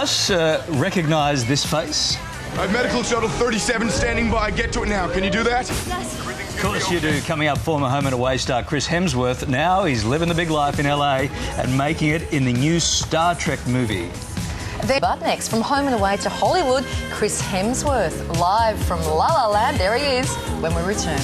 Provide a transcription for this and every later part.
Us recognise this face? I have medical shuttle 37 standing by. Get to it now. Can you do that? Yes. Of course you do. Coming up, former Home and Away star Chris Hemsworth. Now he's living the big life in LA and making it in the new Star Trek movie. But next, from Home and Away to Hollywood, Chris Hemsworth, live from La La Land. There he is when we return.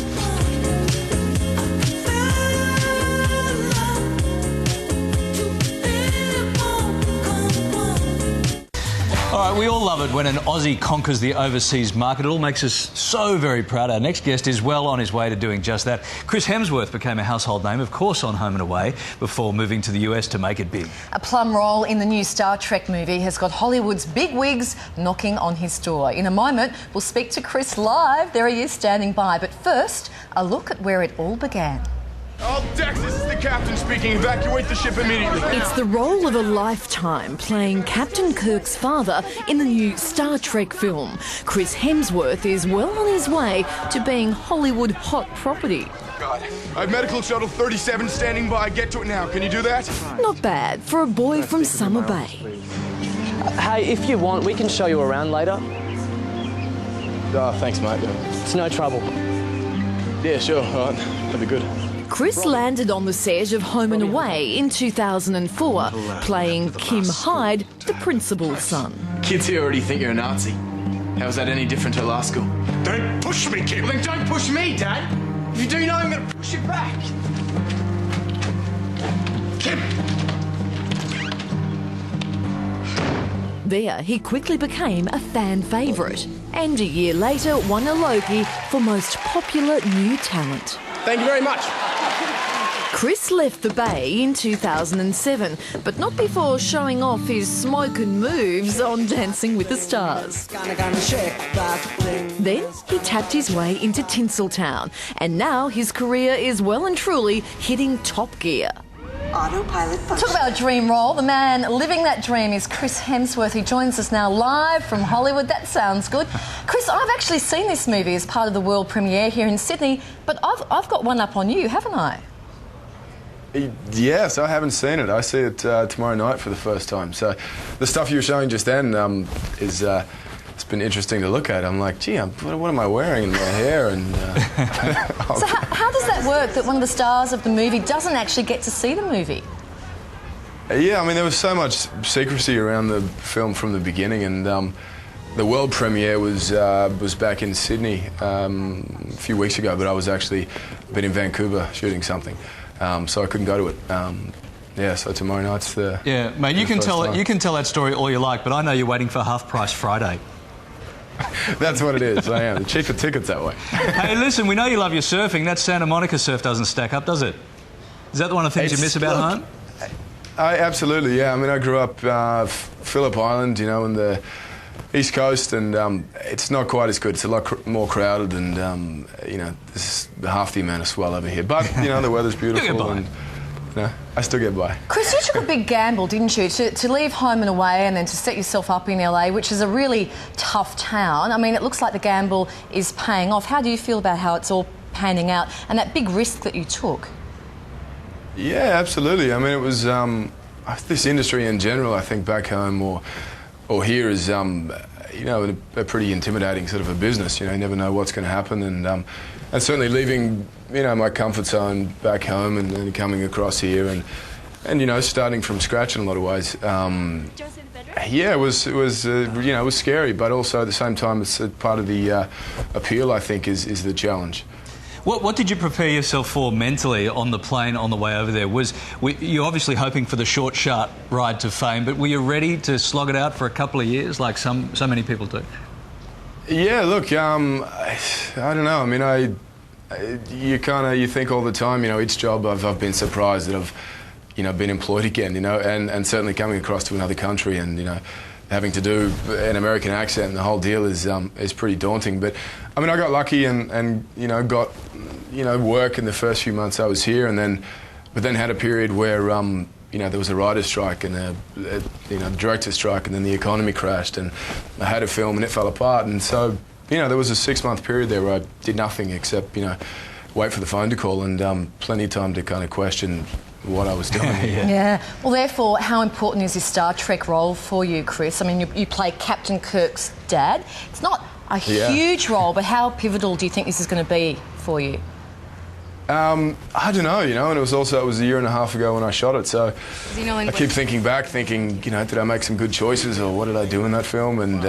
All right, we all love it when an Aussie conquers the overseas market. It all makes us so very proud. Our next guest is well on his way to doing just that. Chris Hemsworth became a household name, of course, on Home and Away before moving to the US to make it big. A plum role in the new Star Trek movie has got Hollywood's big wigs knocking on his door. In a moment, we'll speak to Chris live. There he is standing by. But first, a look at where it all began. All decks, this is the captain speaking. Evacuate the ship immediately. It's the role of a lifetime, playing Captain Kirk's father in the new Star Trek film. Chris Hemsworth is well on his way to being Hollywood hot property. God. I have medical shuttle 37 standing by. Get to it now. Can you do that? Not bad for a boy from Summer Bay. Hey, if you want, we can show you around later. Oh, thanks, mate. It's no trouble. Yeah, sure. All right. That'd be good. Chris landed on the set of Home and Away in 2004, playing Kim Hyde, the principal's son. Kids here already think you're a Nazi. How is that any different to last school? Don't push me, Kim. Well, then don't push me, Dad. If you do know, I'm going to push you back. Kim! There, he quickly became a fan favourite, and a year later won a Logie for Most Popular New Talent. Thank you very much. Chris left the Bay in 2007, but not before showing off his smoke and moves on Dancing with the Stars. Then he tapped his way into Tinseltown, and now his career is well and truly hitting top gear. Autopilot function. Talk about a dream role. The man living that dream is Chris Hemsworth. He joins us now live from Hollywood. That sounds good. Chris, I've actually seen this movie as part of the world premiere here in Sydney, but I've got one up on you, haven't I? Yes, I haven't seen it. I see it tomorrow night for the first time. So the stuff you were showing just then is it's been interesting to look at. I'm like, gee, what am I wearing in my hair? And so how does that work, that one of the stars of the movie doesn't actually get to see the movie? Yeah, I mean, there was so much secrecy around the film from the beginning, and the world premiere was back in Sydney a few weeks ago, but I was actually been in Vancouver shooting something. So I couldn't go to it. Yeah, so tomorrow night's the... Yeah, mate, you can tell that story all you like, but I know you're waiting for Half Price Friday. That's what it is, I am. The cheaper tickets that way. Hey, listen, we know you love your surfing. That Santa Monica surf doesn't stack up, does it? Is that one of the things you miss about home? Absolutely, yeah. I mean, I grew up Phillip Island, you know, in the East Coast, and it's not quite as good. It's a lot more crowded, and you know, there's half the amount of swell over here. But you know, the weather's beautiful, and you know, I still get by. Chris, you took a big gamble, didn't you, to leave Home and Away and then to set yourself up in LA, which is a really tough town. I mean, it looks like the gamble is paying off. How do you feel about how it's all panning out and that big risk that you took? Yeah, absolutely. I mean, it was this industry in general. I think back home or here is, you know, a pretty intimidating sort of a business. You know, you never know what's going to happen, and certainly leaving, you know, my comfort zone back home and then coming across here and you know, starting from scratch in a lot of ways. Yeah, it was you know, it was scary, but also at the same time, it's part of the appeal. I think is the challenge. What did you prepare yourself for mentally on the plane on the way over there? You're obviously hoping for the short, sharp ride to fame, but were you ready to slog it out for a couple of years like so many people do? Yeah, look, I don't know. I mean, you think all the time, you know, each job I've been surprised that I've, you know, been employed again, you know, and certainly coming across to another country and, you know, having to do an American accent and the whole deal is pretty daunting. But I mean, I got lucky and you know, got, you know, work in the first few months I was here, but then had a period where you know, there was a writer's strike and a you know, director's strike, and then the economy crashed, and I had a film and it fell apart, and so, you know, there was a 6-month period there where I did nothing except, you know, wait for the phone to call, and plenty of time to kind of question what I was doing. Yeah. Well, therefore, how important is this Star Trek role for you, Chris? I mean, you play Captain Kirk's dad. It's not a huge role, but how pivotal do you think this is going to be for you? I don't know, and it was a year and a half ago when I shot it, so I keep thinking back, did I make some good choices, or what did I do in that film? And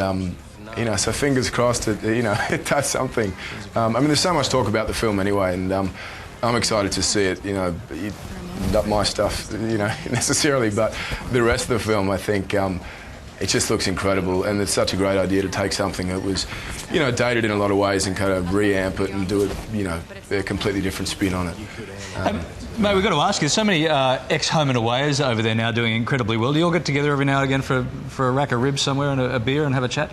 so fingers crossed it does something. I mean, there's so much talk about the film anyway, and I'm excited to see it. Not my stuff, necessarily, but the rest of the film, I think. It just looks incredible, and it's such a great idea to take something that was, dated in a lot of ways and kind of re-amp it and do it, a completely different spin on it. Mate, we've got to ask you, so many ex-home and awayers over there now doing incredibly well. Do you all get together every now and again for a rack of ribs somewhere and a beer and have a chat?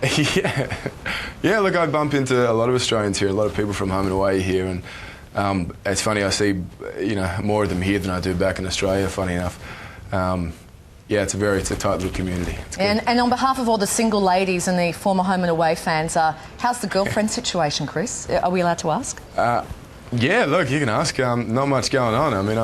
Yeah, look, I bump into a lot of Australians here, a lot of people from home and away here, and it's funny, I see, more of them here than I do back in Australia, funny enough. Yeah, it's a tight little community. And on behalf of all the single ladies and the former home and away fans, how's the girlfriend situation, Chris? Are we allowed to ask? Yeah, look, you can ask. Not much going on. I mean,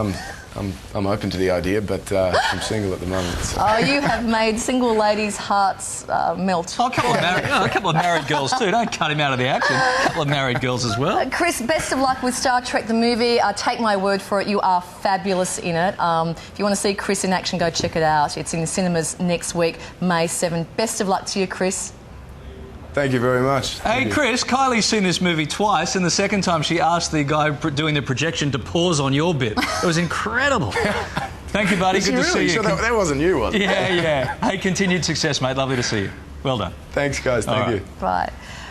I'm open to the idea, but I'm single at the moment. So. Oh, you have made single ladies' hearts melt. Oh, a couple of married girls too. Don't cut him out of the action. A couple of married girls as well. Chris, best of luck with Star Trek the movie. Take my word for it, you are fabulous in it. If you want to see Chris in action, go check it out. It's in the cinemas next week, May 7. Best of luck to you, Chris. Thank you very much. Hey, Chris, Kylie's seen this movie twice, and the second time she asked the guy doing the projection to pause on your bit. It was incredible. Thank you, buddy. Good to see you. Sure that wasn't you, was it? Yeah. Hey, continued success, mate. Lovely to see you. Well done. Thanks, guys. Thank you. Right.